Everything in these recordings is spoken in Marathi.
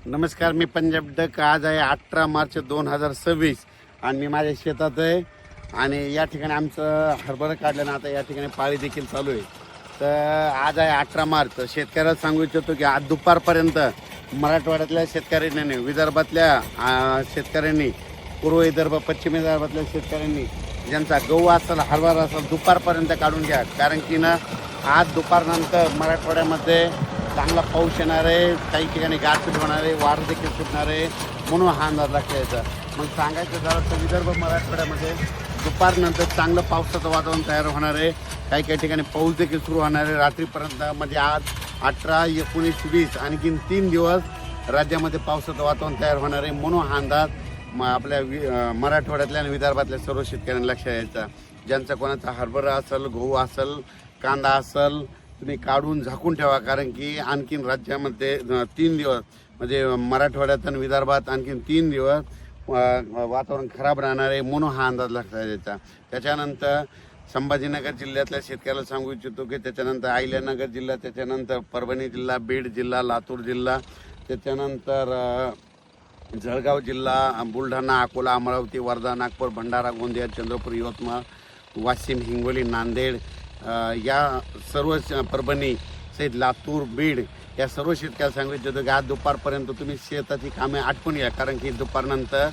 नमस्कार, मी पंजाब डक. आज आहे 18 मार्च 2026 आणि मी माझ्या शेतात आहे आणि या ठिकाणी आमचं हरभरा काढल्यानं आता या ठिकाणी पाळी देखील चालू आहे. तर आज आहे 18 मार्च. शेतकऱ्याला सांगू इच्छितो की आज दुपारपर्यंत मराठवाड्यातल्या शेतकऱ्यांनी, विदर्भातल्या शेतकऱ्यांनी, पूर्व विदर्भ, पश्चिम विदर्भातल्या शेतकऱ्यांनी ज्यांचा गहू असेल, हरभरा असेल, दुपारपर्यंत काढून घ्या. कारण की ना आज दुपारनंतर मराठवाड्यामध्ये चांगला पाऊस येणार आहे, काही ठिकाणी गारपीट होणार आहे, वारं देखील सुटणार आहे, म्हणून हा अंदाज लक्षात यायचा. मग सांगायचं झालं तर विदर्भ मराठवाड्यामध्ये दुपारनंतर चांगलं पावसाचं वातावरण तयार होणार आहे. काही काही ठिकाणी पाऊस देखील सुरू होणार आहे रात्रीपर्यंत. म्हणजे आज 18, 19, 20 आणखीन 3 दिवस राज्यामध्ये पावसाचं वातावरण तयार होणार आहे. म्हणून हा अंदाज आपल्या मराठवाड्यातल्या आणि विदर्भातल्या सर्व शेतकऱ्यांना लक्षात यायचा. ज्यांचा कोणाचा हरभरा असेल, गहू असेल, कांदा असेल, तुम्ही काढून झाकून ठेवा. कारण की आणखीन राज्यामध्ये 3 दिवस म्हणजे मराठवाड्यात आणि विदर्भात आणखीन 3 दिवस वातावरण खराब राहणार आहे. म्हणून हा अंदाज लक्षात यायचा. त्याच्यानंतर संभाजीनगर जिल्ह्यातल्या शेतकऱ्याला सांगू इच्छितो की त्याच्यानंतर अहिल्यानगर जिल्हा, त्याच्यानंतर परभणी जिल्हा, बीड जिल्हा, लातूर जिल्हा, त्याच्यानंतर जळगाव जिल्हा, बुलढाणा, अकोला, अमरावती, वर्धा, नागपूर, भंडारा, गोंदिया, चंद्रपूर, यवतमाळ, वाशिम, हिंगोली, नांदेड, या सर्व परभणी सहित लातूर, बीड या सर्व शेतकऱ्याला सांगू इच्छितो की आज दुपारपर्यंत तुम्ही शेताची कामे आटपून या. कारण की दुपारनंतर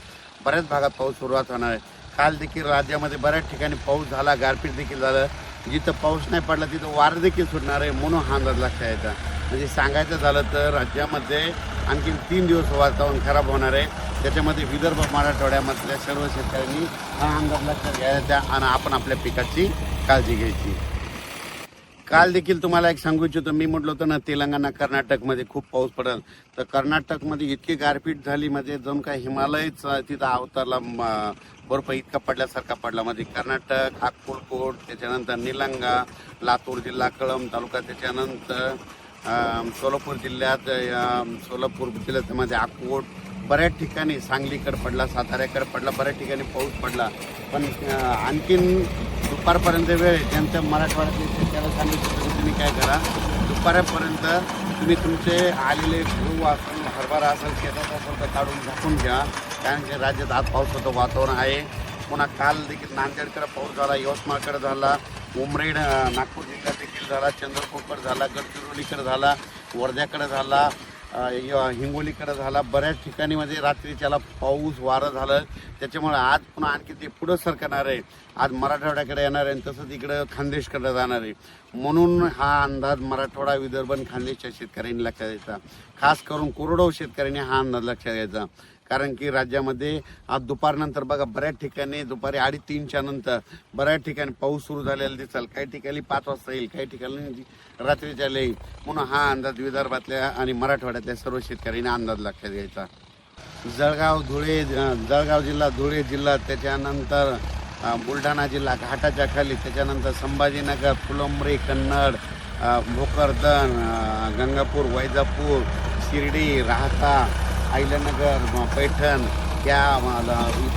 बऱ्याच भागात पाऊस सुरुवात होणार आहे. काल देखील राज्यामध्ये बऱ्याच ठिकाणी पाऊस झाला, गारपीट देखील झालं. जिथं पाऊस नाही पडला तिथं वारं देखील सुटणार आहे. म्हणून हा अंदाज लक्षात यायचा. म्हणजे सांगायचं झालं तर राज्यामध्ये आणखीन 3 दिवस वातावरण खराब होणार आहे. त्याच्यामध्ये विदर्भ मराठवाड्यामधल्या सर्व शेतकऱ्यांनी हा अंदाज लक्षात घ्यायचा आणि आपण आपल्या पिकाची काळजी घ्यायची. काल देखील तुम्हाला एक सांगू इच्छितो, मी म्हटलं होतं ना तेलंगणा, कर्नाटकमध्ये खूप पाऊस पडेल. तर कर्नाटकमध्ये इतकी गारपीट झाली म्हणजे जणू काय हिमालयच तिथं अवतरला, बर्फ इतका पडल्यासारखा पडला. म्हणजे कर्नाटक, अक्कलकोट, त्याच्यानंतर निलंगा, लातूर जिल्हा, कळंब तालुका, त्याच्यानंतर सोलापूर जिल्ह्यात, सोलापूर जिल्ह्यामध्ये अक्कोट, बऱ्याच ठिकाणी सांगलीकडे पडला, साताऱ्याकडे पडला, बऱ्याच ठिकाणी पाऊस पडला. पण आणखीन दुपारपर्यंत वेळ ज्यांच्या मराठवाड्यातले शेतकऱ्याला सांगितलं की तुम्ही काय करा, दुपारपर्यंत तुम्ही तुमचे आलेले गहू असेल, हरभरा असेल, शेतात असेल तर काढून झाकून घ्या. कारण की राज्यात आज पावसाचं वातावरण आहे. पुन्हा काल देखील नांदेडकडे पाऊस झाला, यवतमाळकडे झाला, उमरेड नागपूर जिल्ह्यात देखील झाला, चंद्रपूरकडे झाला, गडचिरोलीकडे झाला, वर्ध्याकडे झाला, हिंगोलीकडे झाला. बऱ्याच ठिकाणी म्हणजे रात्रीच्याला पाऊस वारं झालं. त्याच्यामुळे आज पुन्हा आणखी ते पुढं सरकणार आहे. आज मराठवाड्याकडे येणार आहे आणि तसंच इकडं खानदेशकडे जाणार आहे. म्हणून हा अंदाज मराठवाडा, विदर्भ आणि खानदेशच्या शेतकऱ्यांनी लक्षात द्यायचा. खास करून कोरडवाहू शेतकऱ्यांनी हा अंदाज लक्षात द्यायचा. कारण की राज्यामध्ये आज दुपारनंतर बघा बऱ्याच ठिकाणी दुपारी 2:30च्या नंतर बऱ्याच ठिकाणी पाऊस सुरू झालेला दिसेल. काही ठिकाणी 5 वाजता येईल, काही ठिकाणी रात्रीच्या येईल. म्हणून हा अंदाज विदर्भातल्या आणि मराठवाड्यातल्या सर्व शेतकऱ्यांनी अंदाज लक्षात घ्यायचा. जळगाव जिल्हा, धुळे जिल्हा, त्याच्यानंतर बुलढाणा जिल्हा घाटाच्या खाली, त्याच्यानंतर संभाजीनगर, फुलंब्री, कन्नड, भोकरदन, गंगापूर, वैजापूर, शिर्डी, राहता, अहिल्यानगर, पैठण, त्या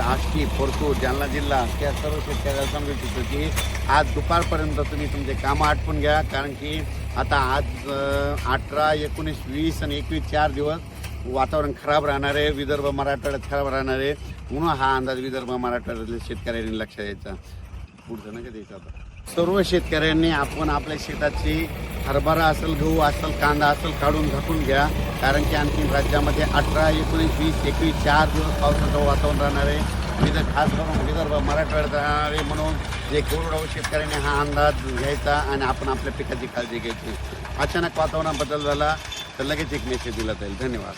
आष्टी, परतूर, जालना जिल्हा, त्या सर्व शेतकऱ्याला सांगू इच्छितो की आज दुपारपर्यंत तुम्ही तुमचे कामं आटपून घ्या. कारण की आता आज 18, 19, 20 आणि 21 4 दिवस वातावरण खराब राहणार आहे. विदर्भ मराठवाड्यात खराब राहणार आहे. म्हणून हा अंदाज विदर्भ मराठवाड्यातल्या शेतकऱ्यांनी लक्षात द्यायचा. पुढचं नका द्यायचं. आता सर्व शेतकऱ्यांनी आपण आपल्या शेताची हरभरा असेल, गहू असेल, कांदा असेल काढून झाकून घ्या. कारण की आणखी राज्यामध्ये 18, 19, 20, 21 4 दिवस पावसाचं वातावरण राहणार आहे. खास करून विदर्भ मराठवाड्यात राहणार आहे. म्हणून जे कोरडवाहू शेतकऱ्यांनी हा अंदाज घ्यायचा आणि आपण आपल्या पिकाची काळजी घ्यायची. अचानक वातावरणात बदल झाला तर लगेच एक मेसेज दिला जाईल. धन्यवाद.